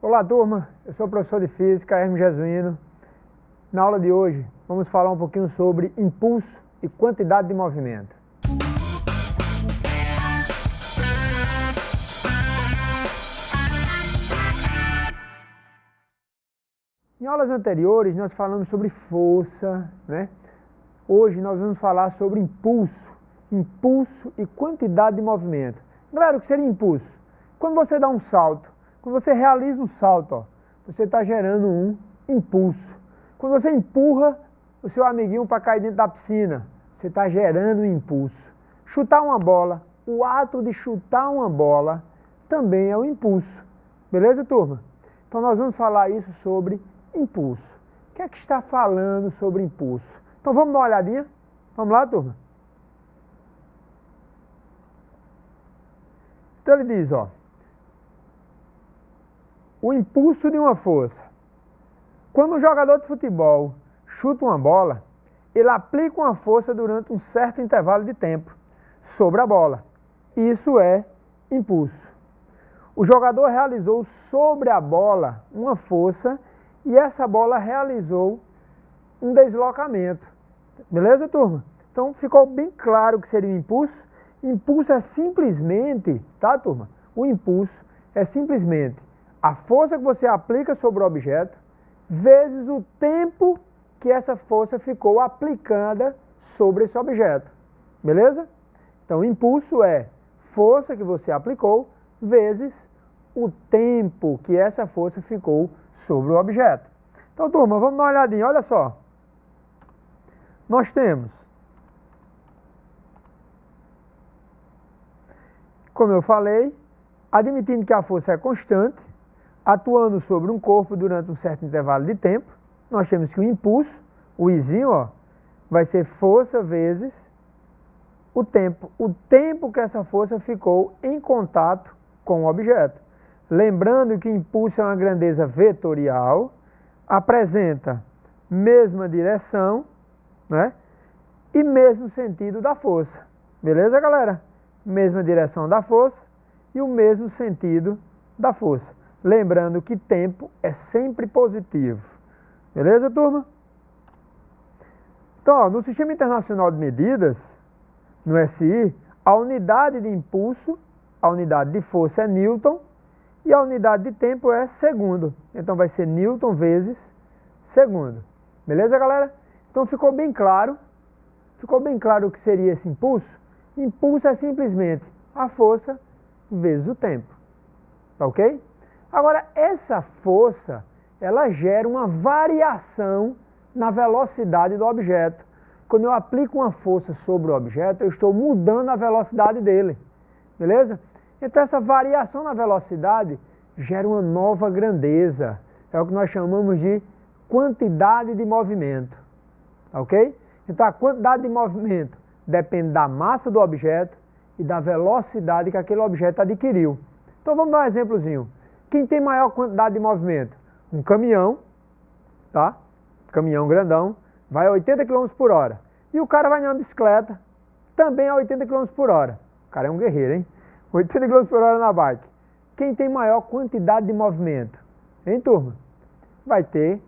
Olá, turma. Eu sou o professor de Física, Hermes Jesuíno. Na aula de hoje, vamos falar um pouquinho sobre impulso e quantidade de movimento. Em aulas anteriores, nós falamos sobre força, né? Hoje nós vamos falar sobre impulso e quantidade de movimento. Galera, o que seria impulso? Quando você dá um salto, quando você realiza um salto, ó, você está gerando um impulso. Quando você empurra o seu amiguinho para cair dentro da piscina, você está gerando um impulso. Chutar uma bola, o ato de chutar uma bola também é um impulso. Beleza, turma? Então nós vamos falar isso sobre impulso. O que é que está falando sobre impulso? Então vamos dar uma olhadinha? Vamos lá, turma? Então ele diz, ó, o impulso de uma força. Quando um jogador de futebol chuta uma bola, ele aplica uma força durante um certo intervalo de tempo sobre a bola. Isso é impulso. O jogador realizou sobre a bola uma força e essa bola realizou um deslocamento. Beleza, turma? Então ficou bem claro o que seria o impulso. Impulso é simplesmente, tá, turma? O impulso é simplesmente a força que você aplica sobre o objeto vezes o tempo que essa força ficou aplicada sobre esse objeto. Beleza? Então, impulso é força que você aplicou vezes o tempo que essa força ficou sobre o objeto. Então, turma, vamos dar uma olhadinha. Olha só. Nós temos, como eu falei, admitindo que a força é constante, atuando sobre um corpo durante um certo intervalo de tempo, nós temos que o impulso, o izinho, ó, vai ser força vezes o tempo que essa força ficou em contato com o objeto. Lembrando que impulso é uma grandeza vetorial, apresenta mesma direção, né, e mesmo sentido da força. Beleza, galera? Mesma direção da força e o mesmo sentido da força. Lembrando que tempo é sempre positivo. Beleza, turma? Então, ó, no Sistema Internacional de Medidas, no SI, a unidade de impulso, a unidade de força é Newton e a unidade de tempo é segundo. Então, vai ser Newton vezes segundo. Beleza, galera? Então, ficou bem claro? Ficou bem claro o que seria esse impulso? Impulso é simplesmente a força vezes o tempo. Tá ok? Agora, essa força, ela gera uma variação na velocidade do objeto. Quando eu aplico uma força sobre o objeto, eu estou mudando a velocidade dele. Beleza? Então, essa variação na velocidade gera uma nova grandeza. É o que nós chamamos de quantidade de movimento. Ok? Então, a quantidade de movimento depende da massa do objeto e da velocidade que aquele objeto adquiriu. Então, vamos dar um exemplozinho. Quem tem maior quantidade de movimento? Um caminhão, tá? Caminhão grandão, vai a 80 km por hora. E o cara vai numa bicicleta, também a 80 km por hora. O cara é um guerreiro, hein? 80 km por hora na bike. Quem tem maior quantidade de movimento? Hein, turma? Vai ter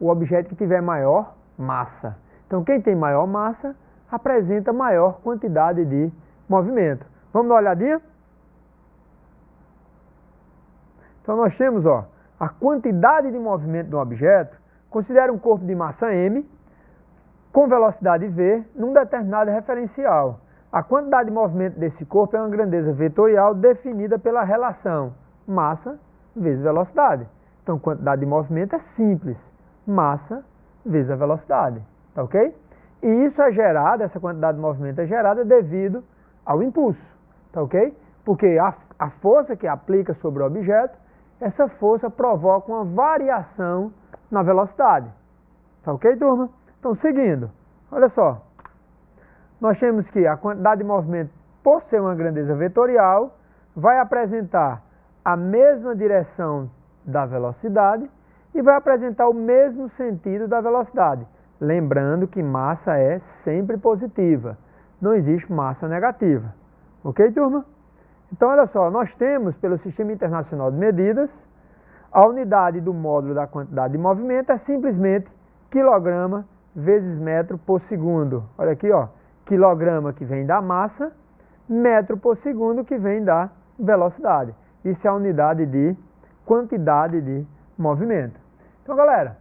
o objeto que tiver maior massa. Então, quem tem maior massa, apresenta maior quantidade de movimento. Vamos dar uma olhadinha? Então, nós temos, ó, a quantidade de movimento de um objeto, considera um corpo de massa m, com velocidade v, num determinado referencial. A quantidade de movimento desse corpo é uma grandeza vetorial definida pela relação massa vezes velocidade. Então, quantidade de movimento é simples, massa vezes a velocidade. Tá ok? E isso é gerado, essa quantidade de movimento é gerada devido ao impulso. Tá ok? Porque a força que aplica sobre o objeto, essa força provoca uma variação na velocidade. Tá ok, turma? Então, seguindo, olha só. Nós temos que a quantidade de movimento, por ser uma grandeza vetorial, vai apresentar a mesma direção da velocidade e vai apresentar o mesmo sentido da velocidade. Lembrando que massa é sempre positiva, não existe massa negativa. Ok, turma? Então, olha só, nós temos, pelo Sistema Internacional de Medidas, A unidade do módulo da quantidade de movimento é simplesmente quilograma vezes metro por segundo. Olha aqui, ó, quilograma que vem da massa, metro por segundo que vem da velocidade. Isso é a unidade de quantidade de movimento. Então, galera,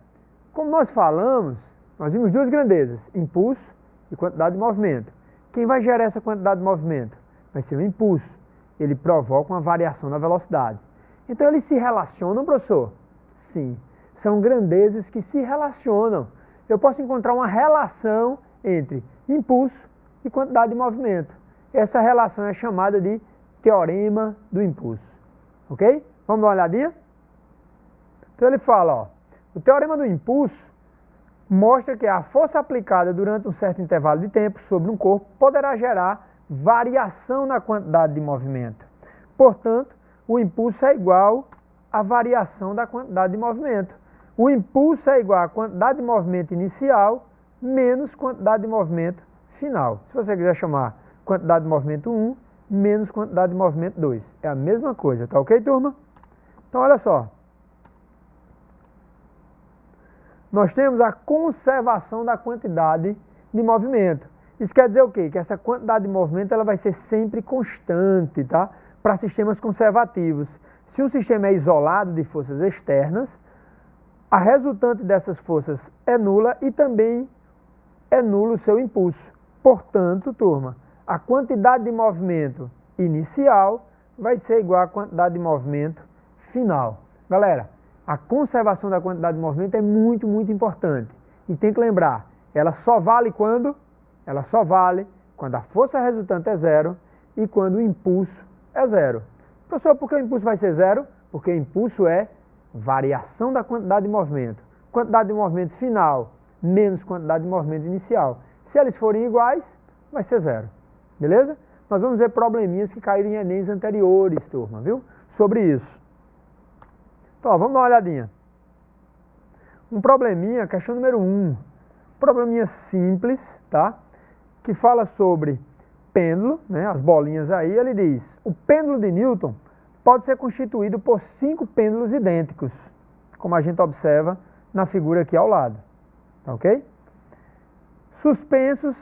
como nós falamos, nós vimos duas grandezas, impulso e quantidade de movimento. Quem vai gerar essa quantidade de movimento? Vai ser o impulso. Ele provoca uma variação na velocidade. Então, eles se relacionam, professor? Sim. São grandezas que se relacionam. Eu posso encontrar uma relação entre impulso e quantidade de movimento. Essa relação é chamada de teorema do impulso. Ok? Vamos dar uma olhadinha? Então, ele fala, ó, o teorema do impulso mostra que a força aplicada durante um certo intervalo de tempo sobre um corpo poderá gerar variação na quantidade de movimento. Portanto, o impulso é igual à variação da quantidade de movimento. O impulso é igual à quantidade de movimento inicial menos quantidade de movimento final. Se você quiser chamar quantidade de movimento 1 menos quantidade de movimento 2. É a mesma coisa, tá ok, turma? Então, olha só. Nós temos a conservação da quantidade de movimento. Isso quer dizer o quê? Que essa quantidade de movimento ela vai ser sempre constante, tá? Para sistemas conservativos. Se um sistema é isolado de forças externas, a resultante dessas forças é nula e também é nulo o seu impulso. Portanto, turma, a quantidade de movimento inicial vai ser igual à quantidade de movimento final. Galera, a conservação da quantidade de movimento é muito, muito importante. E tem que lembrar, ela só vale quando? Ela só vale quando a força resultante é zero e quando o impulso é zero. Professor, por que o impulso vai ser zero? Porque o impulso é variação da quantidade de movimento. Quantidade de movimento final menos quantidade de movimento inicial. Se eles forem iguais, vai ser zero. Beleza? Nós vamos ver probleminhas que caíram em Enems anteriores, turma, viu? Sobre isso. Então, ó, vamos dar uma olhadinha. Um probleminha, questão número 1. Probleminha simples, tá? Que fala sobre pêndulo, né? As bolinhas aí, ele diz, o pêndulo de Newton pode ser constituído por 5 pêndulos idênticos, como a gente observa na figura aqui ao lado, tá ok? Suspensos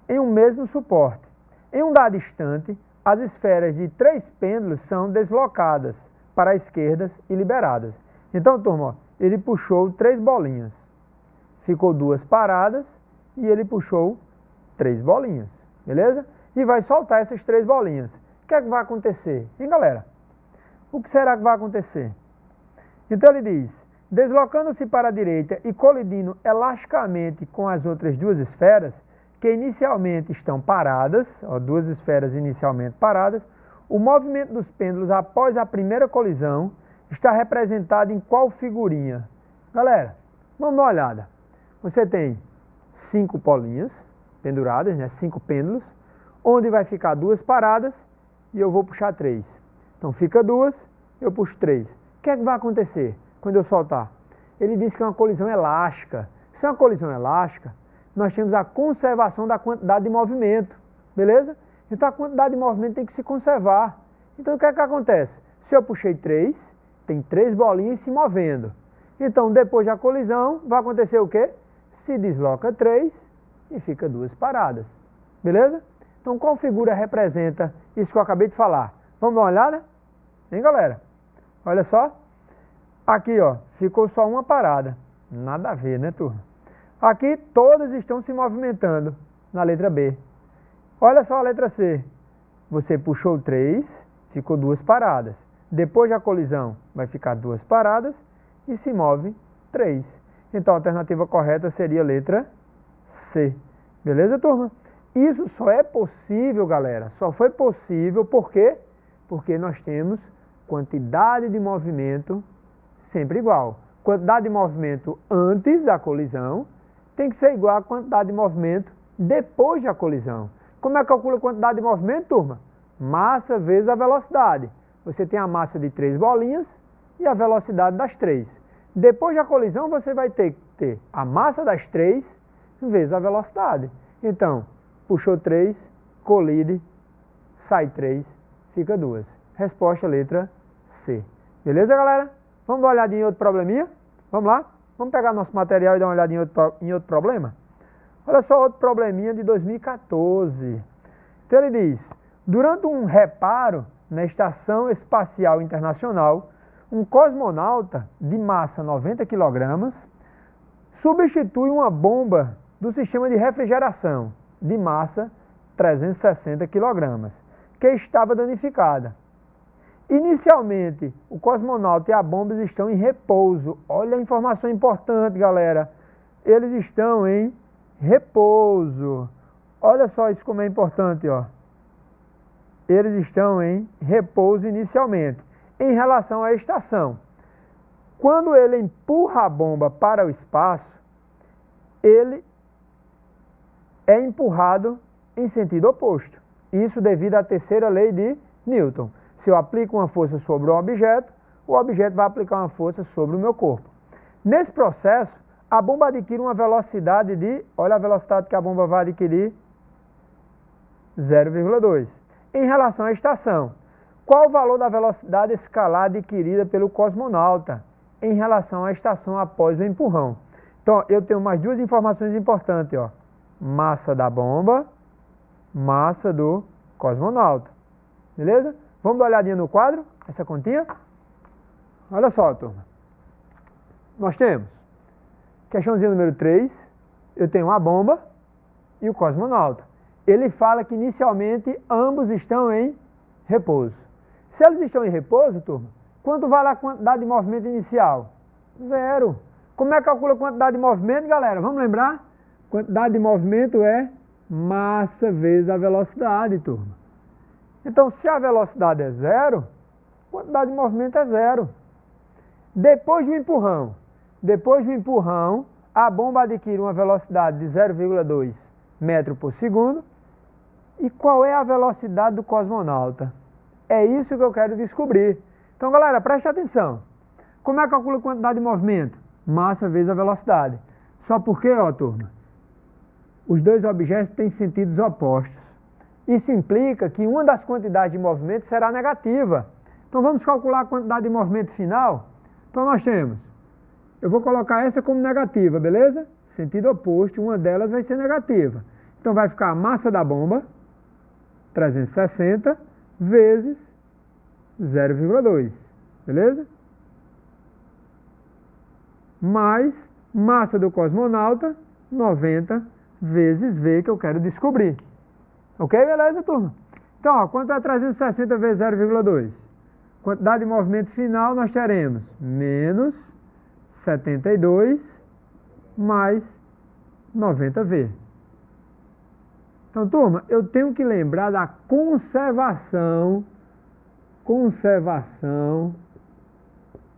em um mesmo suporte. Em um dado instante, as esferas de 3 pêndulos são deslocadas para a esquerda e liberadas. Então, turma, ó, ele puxou 3 bolinhas. Ficou 2 paradas e ele puxou 3 bolinhas, beleza? E vai soltar essas 3 bolinhas. O que é que vai acontecer? Hein, galera? O que será que vai acontecer? Então ele diz, deslocando-se para a direita e colidindo elasticamente com as outras 2 esferas, que inicialmente estão paradas, ó, 2 esferas inicialmente paradas, o movimento dos pêndulos após a primeira colisão está representado em qual figurinha? Galera, vamos dar uma olhada. Você tem 5 bolinhas penduradas, né, 5 pêndulos, onde vai ficar 2 paradas e eu vou puxar 3. Então fica 2, eu puxo 3. O que é que vai acontecer quando eu soltar? Ele diz que é uma colisão elástica. Se é uma colisão elástica, nós temos a conservação da quantidade de movimento, beleza? Então a quantidade de movimento tem que se conservar. Então o que é que acontece? Se eu puxei 3, tem 3 bolinhas se movendo. Então depois da colisão vai acontecer o quê? Se desloca 3 e fica 2 paradas. Beleza? Então qual figura representa isso que eu acabei de falar? Vamos dar uma olhada? Hein, galera? Olha só. Aqui, ó, ficou só uma parada. Nada a ver, né, turma? Aqui todas estão se movimentando na letra B. Olha só a letra C. Você puxou 3, ficou 2 paradas. Depois da colisão, vai ficar 2 paradas e se move 3. Então a alternativa correta seria a letra C. Beleza, turma? Isso só é possível, galera. Só foi possível por quê? Porque nós temos quantidade de movimento sempre igual. Quantidade de movimento antes da colisão tem que ser igual à quantidade de movimento depois da colisão. Como é que calcula a quantidade de movimento, turma? Massa vezes a velocidade. Você tem a massa de 3 bolinhas e a velocidade das 3. Depois da colisão, você vai ter que ter a massa das 3 vezes a velocidade. Então, puxou 3, colide, sai 3, fica 2. Resposta letra C. Beleza, galera? Vamos dar uma olhadinha em outro probleminha? Vamos lá? Vamos pegar nosso material e dar uma olhadinha em outro problema? Olha só outro probleminha de 2014. Então ele diz, durante um reparo na Estação Espacial Internacional, um cosmonauta de massa 90 kg substitui uma bomba do sistema de refrigeração de massa 360 kg, que estava danificada. Inicialmente, o cosmonauta e a bomba estão em repouso. Olha a informação importante, galera. Eles estão em repouso. Olha só isso como é importante, ó. Eles estão em repouso inicialmente. Em relação à estação, quando ele empurra a bomba para o espaço, ele é empurrado em sentido oposto. Isso devido à terceira lei de Newton. Se eu aplico uma força sobre o objeto vai aplicar uma força sobre o meu corpo. Nesse processo, a bomba adquire uma velocidade de, olha a velocidade que a bomba vai adquirir, 0,2. Em relação à estação, qual o valor da velocidade escalar adquirida pelo cosmonauta em relação à estação após o empurrão? Então, eu tenho mais duas informações importantes, ó. Massa da bomba, massa do cosmonauta. Beleza? Vamos dar uma olhadinha no quadro, essa continha? Olha só, turma. Nós temos, questãozinha número 3, eu tenho a bomba e o cosmonauta. Ele fala que inicialmente ambos estão em repouso. Se eles estão em repouso, turma, quanto vale a quantidade de movimento inicial? 0. Como é que calcula a quantidade de movimento, galera? Vamos lembrar? Quantidade de movimento é massa vezes a velocidade, turma. Então, se a velocidade é 0, a quantidade de movimento é 0. Depois do empurrão, a bomba adquire uma velocidade de 0,2 metros por segundo. E qual é a velocidade do cosmonauta? É isso que eu quero descobrir. Então, galera, preste atenção. Como é que calcula a quantidade de movimento? Massa vezes a velocidade. Só porque, ó, turma, os dois objetos têm sentidos opostos. Isso implica que uma das quantidades de movimento será negativa. Então, vamos calcular a quantidade de movimento final? Então, nós temos, eu vou colocar essa como negativa, beleza? Sentido oposto, uma delas vai ser negativa. Então, vai ficar a massa da bomba, 360, vezes 0,2, beleza? Mais massa do cosmonauta, 90 vezes V, que eu quero descobrir. Ok, beleza, turma? Então, ó, quanto é 360 vezes 0,2? Quantidade de movimento final nós teremos menos 72 mais 90V. Então, turma, eu tenho que lembrar da conservação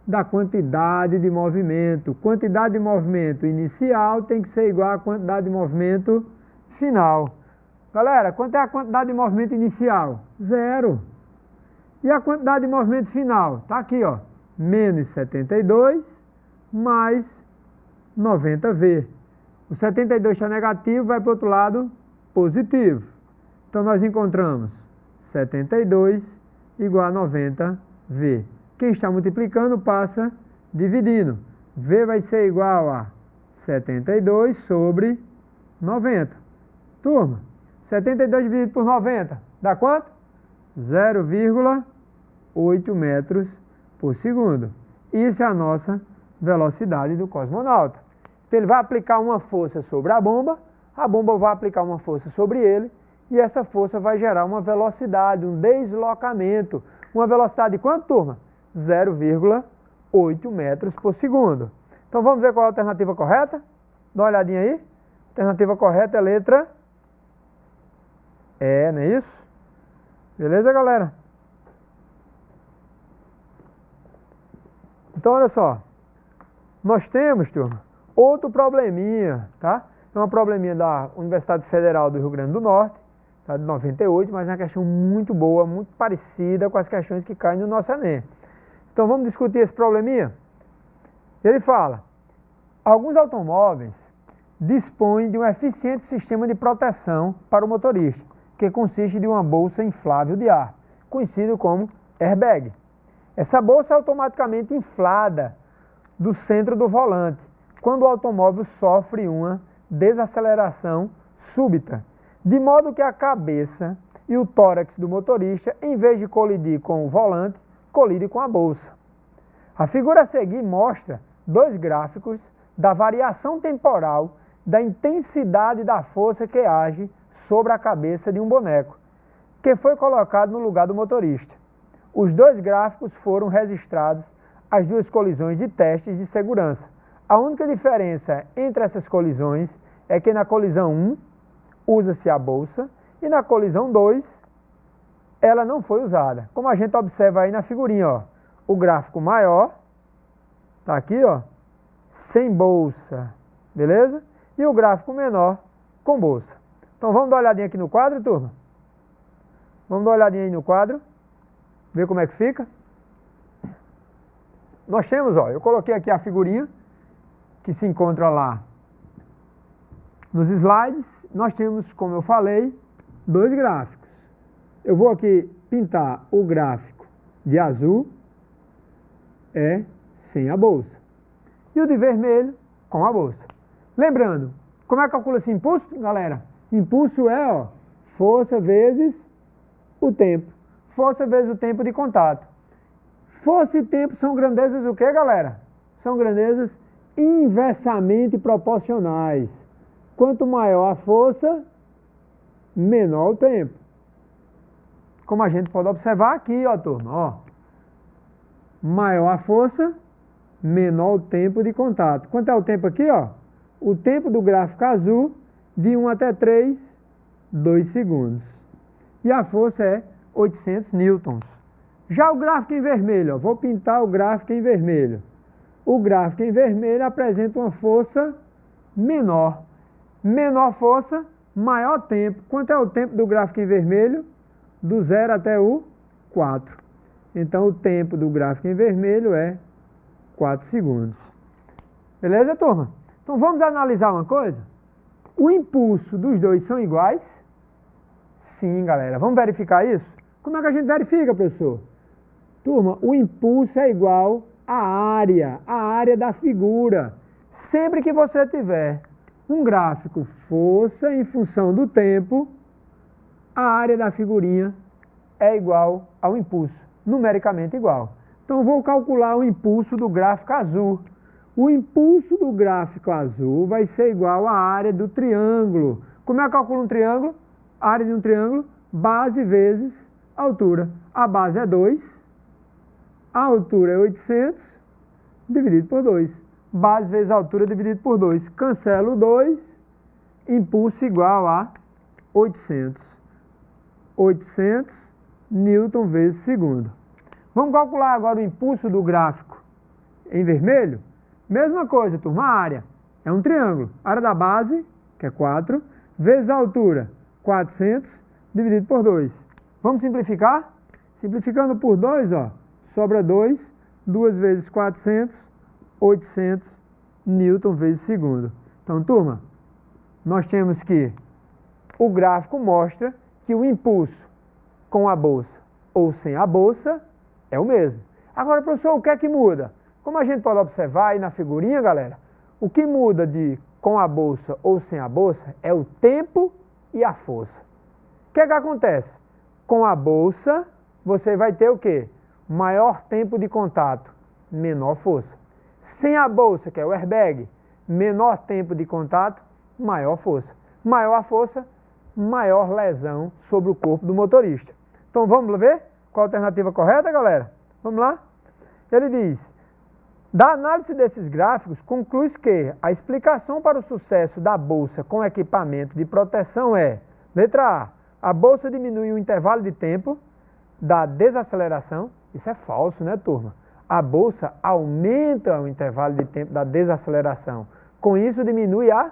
da quantidade de movimento. Quantidade de movimento inicial tem que ser igual à quantidade de movimento final. Galera, quanto é a quantidade de movimento inicial? 0. E a quantidade de movimento final? Está aqui, ó. Menos 72 mais 90V. O 72 está negativo, vai para o outro lado positivo. Então, nós encontramos 72 igual a 90V. Quem está multiplicando passa dividindo. V vai ser igual a 72 sobre 90. Turma, 72 dividido por 90, dá quanto? 0,8 metros por segundo. Isso é a nossa velocidade do cosmonauta. Então, ele vai aplicar uma força sobre a bomba vai aplicar uma força sobre ele, e essa força vai gerar uma velocidade, um deslocamento. Uma velocidade de quanto, turma? 0,8 metros por segundo. Então, vamos ver qual é a alternativa correta? Dá uma olhadinha aí. A alternativa correta é a letra E, não é isso? Beleza, galera? Então, olha só. Nós temos, turma, outro probleminha, tá? É um probleminha da Universidade Federal do Rio Grande do Norte, tá? De 98, mas é uma questão muito boa, muito parecida com as questões que caem no nosso Enem. Então, vamos discutir esse probleminha? Ele fala, alguns automóveis dispõem de um eficiente sistema de proteção para o motorista, que consiste de uma bolsa inflável de ar, conhecido como airbag. Essa bolsa é automaticamente inflada do centro do volante, quando o automóvel sofre uma desaceleração súbita, de modo que a cabeça e o tórax do motorista, em vez de colidir com o volante, colide com a bolsa. A figura a seguir mostra dois gráficos da variação temporal da intensidade da força que age sobre a cabeça de um boneco, que foi colocado no lugar do motorista. Os dois gráficos foram registrados as duas colisões de testes de segurança. A única diferença entre essas colisões é que na colisão 1 usa-se a bolsa e na colisão 2 ela não foi usada. Como a gente observa aí na figurinha, ó, o gráfico maior está aqui, ó, sem bolsa, beleza? E o gráfico menor com bolsa. Então vamos dar uma olhadinha aqui no quadro, turma? Vamos dar uma olhadinha aí no quadro, ver como é que fica. Nós temos, ó, eu coloquei aqui a figurinha que se encontra lá nos slides. Nós temos, como eu falei, dois gráficos. Eu vou aqui pintar o gráfico de azul, é sem a bolsa, e o de vermelho com a bolsa. Lembrando, como é que calcula-se impulso, galera? Impulso é, ó, força vezes o tempo. Força vezes o tempo de contato. Força e tempo são grandezas o quê, galera? São grandezas inversamente proporcionais. Quanto maior a força, menor o tempo. Como a gente pode observar aqui, ó, turma, ó. Maior a força, menor o tempo de contato. Quanto é o tempo aqui, ó? O tempo do gráfico azul, de 1 até 3, 2 segundos. E a força é 800 newtons. Já o gráfico em vermelho, ó, vou pintar o gráfico em vermelho. O gráfico em vermelho apresenta uma força menor. Menor força, maior tempo. Quanto é o tempo do gráfico em vermelho? Do 0 até o 4. Então o tempo do gráfico em vermelho é 4 segundos. Beleza, turma? Então vamos analisar uma coisa? O impulso dos dois são iguais? Sim, galera. Vamos verificar isso? Como é que a gente verifica, professor? Turma, o impulso é igual à área da figura. Sempre que você tiver um gráfico força em função do tempo, a área da figurinha é igual ao impulso, numericamente igual. Então, vou calcular o impulso do gráfico azul. O impulso do gráfico azul vai ser igual à área do triângulo. Como é que eu calculo um triângulo? A área de um triângulo, base vezes altura. A base é 2. A altura é 800, dividido por 2. Base vezes altura dividido por 2. Cancelo 2, impulso igual a 800. 800 newton vezes segundo. Vamos calcular agora o impulso do gráfico em vermelho? Mesma coisa, turma, a área. É um triângulo. A área da base, que é 4, vezes a altura, 400, dividido por 2. Vamos simplificar? Simplificando por 2, ó. Sobra 2, 2 vezes 400, 800 newton vezes segundo. Então, turma, nós temos que o gráfico mostra que o impulso com a bolsa ou sem a bolsa é o mesmo. Agora, professor, o que é que muda? Como a gente pode observar aí na figurinha, galera, o que muda de com a bolsa ou sem a bolsa é o tempo e a força. O que é que acontece? Com a bolsa, você vai ter o quê? Maior tempo de contato, menor força. Sem a bolsa, que é o airbag, menor tempo de contato, maior força. Maior a força, maior lesão sobre o corpo do motorista. Então vamos ver qual a alternativa correta, galera? Vamos lá? Ele diz, da análise desses gráficos, conclui que a explicação para o sucesso da bolsa com equipamento de proteção é, letra A bolsa diminui o intervalo de tempo da desaceleração. Isso é falso, né, turma? A bolsa aumenta o intervalo de tempo da desaceleração. Com isso, diminui a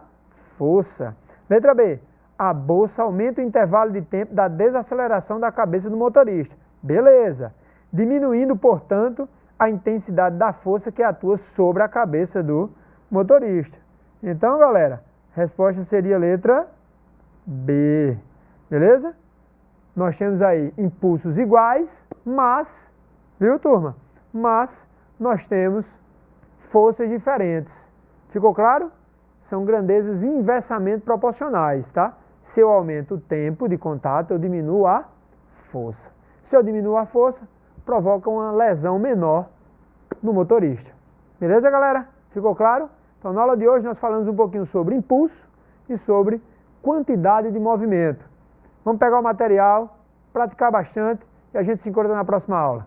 força. Letra B. A bolsa aumenta o intervalo de tempo da desaceleração da cabeça do motorista. Beleza. Diminuindo, portanto, a intensidade da força que atua sobre a cabeça do motorista. Então, galera, a resposta seria letra B. Beleza? Nós temos aí impulsos iguais, mas, viu, turma? mas nós temos forças diferentes. Ficou claro? São grandezas inversamente proporcionais, tá? Se eu aumento o tempo de contato, eu diminuo a força. Se eu diminuo a força, provoca uma lesão menor no motorista. Beleza, galera? Ficou claro? Então, na aula de hoje, nós falamos um pouquinho sobre impulso e sobre quantidade de movimento. Vamos pegar o material, praticar bastante e a gente se encontra na próxima aula.